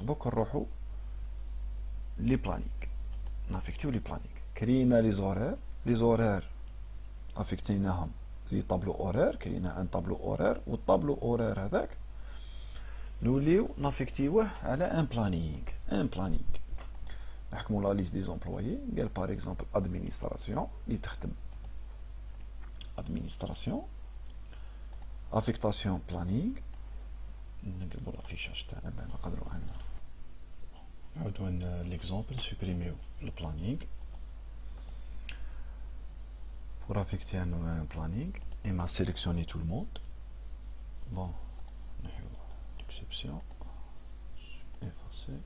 دوك نروحو لي بلانينغ نافيكتيو لي بلانينغ كرينا لي زورير افيكتيناهم لي طابلو اورير كاينه ان طابلو اورير والطابلو اورير هذاك نوليو نافيكتيوه على ان بلانينغ نحكموا لا ليست دي زومبلويي قال باغ اكزومبل ادمينستراسيون اللي تخدم ادمينستراسيون افيكتاسيون بلانينغ نقلبوا لافيشاج تاعنا باه نقدروا نعاودوا ليكزومبل سوبريميو لو بلانينغ pour affecter un planning et m'a sélectionné tout le monde. Bon, l'exception, effacer,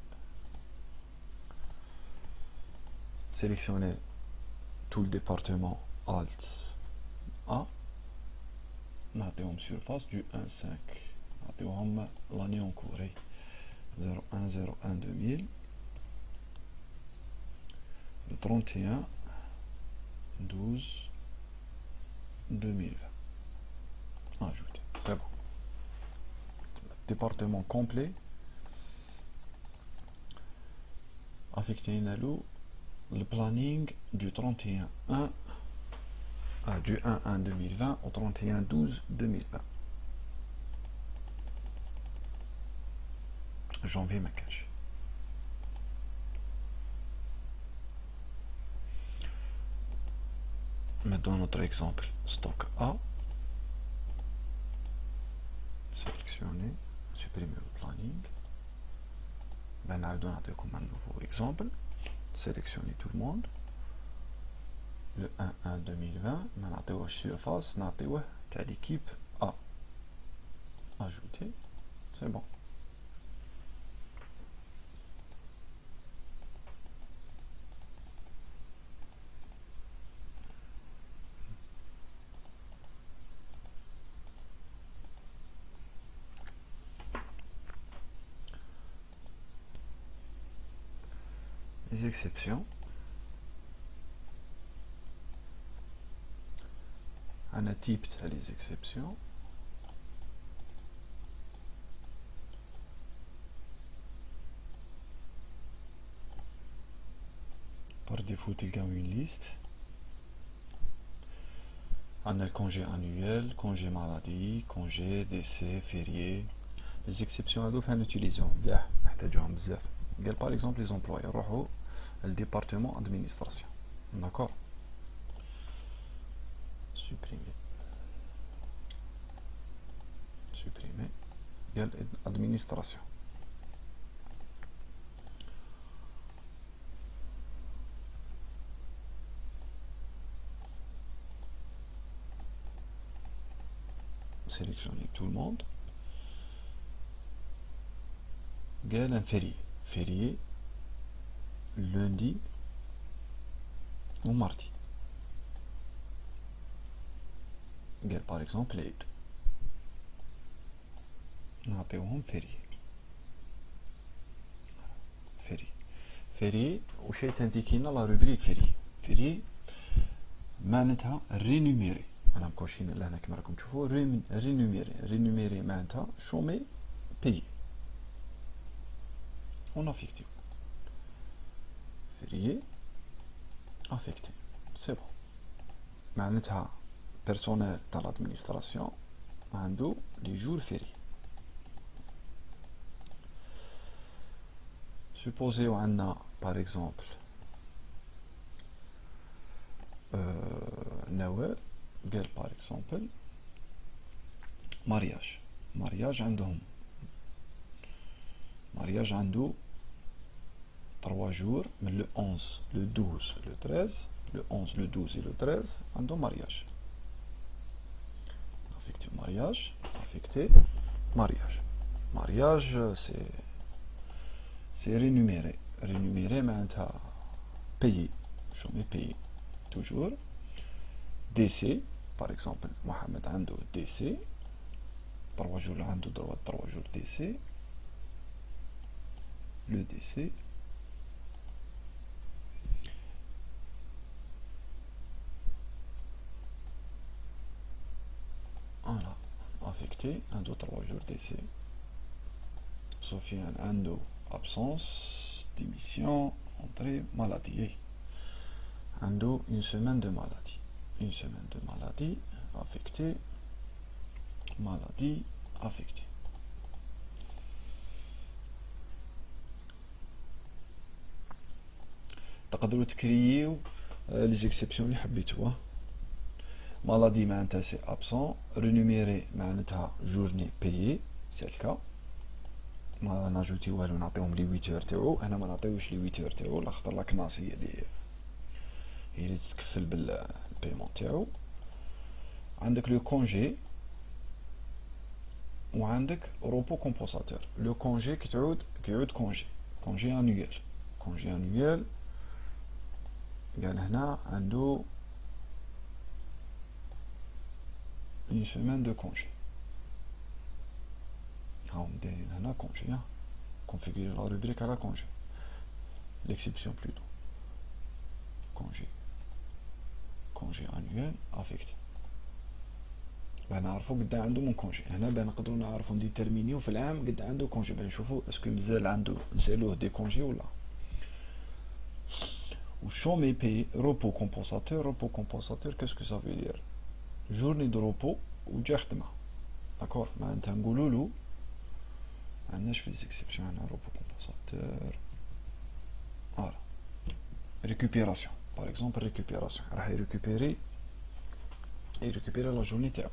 sélectionner tout le département Alt A, نعطيهم surface du 1.5, نعطيهم l'année en cours 01/01/2000, le 31/12/2020. Ajouter, c'est bon. Département complet. Affecté le planning du 31/1 du 1/1/2020 au 31/12/2020. Janvier ma cache. Maintenant notre exemple stock A. Sélectionner, supprimer le planning. Ben نعطيكم un nouveau exemple. Sélectionner tout le monde. Le 1/1/2020 ما نعطيوهش surface نعطيوه تاع l'équipe A. Ajouter, c'est bon. Les exceptions. Un type à les exceptions. Par défaut, il y a une liste. On a le congé annuel, congé maladie, congé, décès, férié. Les exceptions à l'offre, on utilise. Par exemple, les employés. Le département administration. D'accord? Supprimer. Administration. Sélectionner tout le monde. Un férié lundi ou mardi. Par exemple l'Aid. نعطيوهم فيري وشي تنديكينا لا روبريك فيري معناتها رينوميري. انا مكوشين لهنا كما راكم تشوفوا رينوميري معناتها شومي بيي. on affecté férié affecté, c'est bon. معناتها personnel dans l'administration عنده les jours fériés. Supposez on a par exemple Noël قال par exemple mariage عندهم mariage عنده 3 jours من le 11 le 12 le 13 le 11 le 12 et le 13 عندهم mariage. Affecté mariage c'est rémunéré معناتها payé payé toujours. décès par exemple Mohamed عنده décès 3 jours عنده droit 3 jours décès. Le décès voilà affecté عنده 3 jours décès. Sofiane عنده absence, démission, entrée, maladie. عنده une semaine de maladie. Une semaine de maladie affectée. Maladie affectée. تقدروا تكرييو لي زيكسيبسيون اللي حبيتوها. مالادي معناتها سي ابسون، رينوميري معناتها جورني بيي سي الكا، ما ناجوتي والو نعطيهم لي 8 اور تاعو. هنا ما نعطيوش لي 8 اور تاعو لاخاطر لاكناس هي اللي تتكفل بالبيمون تاعو. عندك لو كونجي وعندك روبو كومبوساتور. لو كونجي كيعود كونجي انويل. كونجي انويل قال هنا عنده une semaine de congé. هاو دايرين هنا كونجي، كونفيغوري لا روبريك على كونجي، l'exception plutôt. كونجي انويل افيكتي. باه نعرفو قد عنده من كونجي. هنا باه نقدرو نعرفو نديتيرمينيو في العام قد عنده كونجي، باه نشوفو اسكو مازال عنده نسالوه دي كونجي ولا. Ou chômé payé, repos compensateur. Repos compensateur, qu'est-ce que ça veut dire? Journée de repos ou جاخدمة. D'accord. معناتها نقولولو عندناش في l'exception هنا repos compensateur. Voilà. Récupération. Par exemple récupération. راح يريكوبيري la journée تاعو.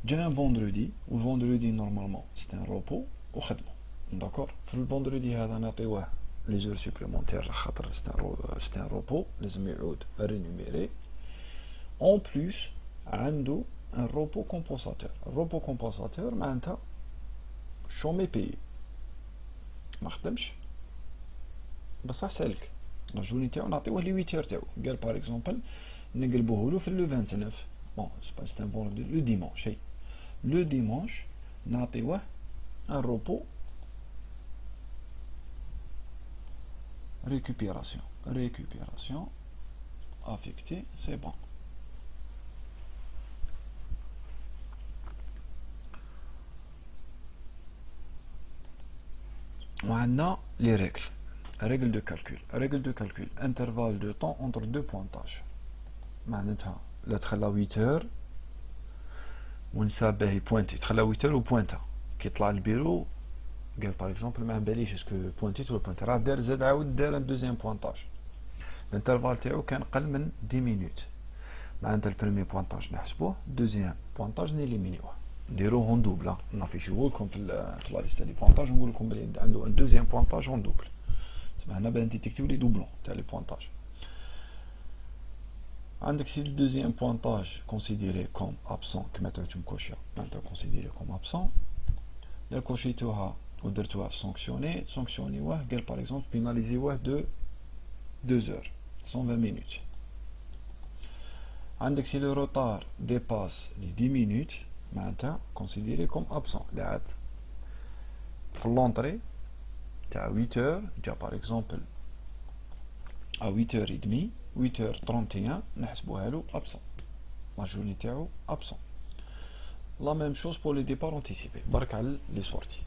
جا un vendredi و vendredi normalement c'est un repos وخدمة. D'accord. في الفندردي هذا نعطيوه les heures supplémentaires خاطر c'est un repos لازم يعود رينوميري. en plus عنده un repos compensateur. repos compensateur معناتها chômé payé، ما خدمش بصح سالك لا جورني تاعو نعطيوه لي 8 تاعو. قال باغ اكزومبل نقلبوه له في لو 29 بون سي ان بون لو ديمونش. هي لو ديمونش نعطيوه un repos récupération affectée, c'est bon. On a les règles de calcul, intervalle de temps entre deux pointages. معناتها لا تخلى 8 heures ونسى باهي بوينتي، تخلى 8 heures وبوينتها كي يطلع البيرو قال باغ اكزومبل ما باليش اسكو بوينتيت ولا بوينت، راه دار زاد عاود دار ان دوزيام بوينتاج. الانترفال تاعو كان قل من 10 مينوت، معناتها البريمي بوينتاج نحسبوه، دوزيام بوينتاج نيليمينيوه نديروه اون دوبل. نافيشوه لكم في لا ليست دي بوينتاج ونقول لكم بلي عنده ان دوزيام بوينتاج اون دوبل. تسمى هنا باه ديتيكتيو لي دوبلون تاع لي بوينتاج. عندك سي لو دوزيام بوينتاج كونسيديري كوم ابسون كما درتو مكوشيا، معناتها كونسيديري كوم ابسون. لا كوشيتوها ودرتوها سانكسيونيوه قال باغ اكزومبل بيناليزيوه دو 2 heures 120 minutes. عندك سي لو روتار ديباس لي 10 minutes معناتها كونسيديري كوم ابسون. لعاد في لونطري تاع 8 heures جا باغ اكزومبل ا 8 heures et demie 8 heures 31 نحسبوها له ابسون، لا جورني تاعو ابسون. لا ميم شوز بور لي ديبار انتيسيبي. برك على لي سورتي.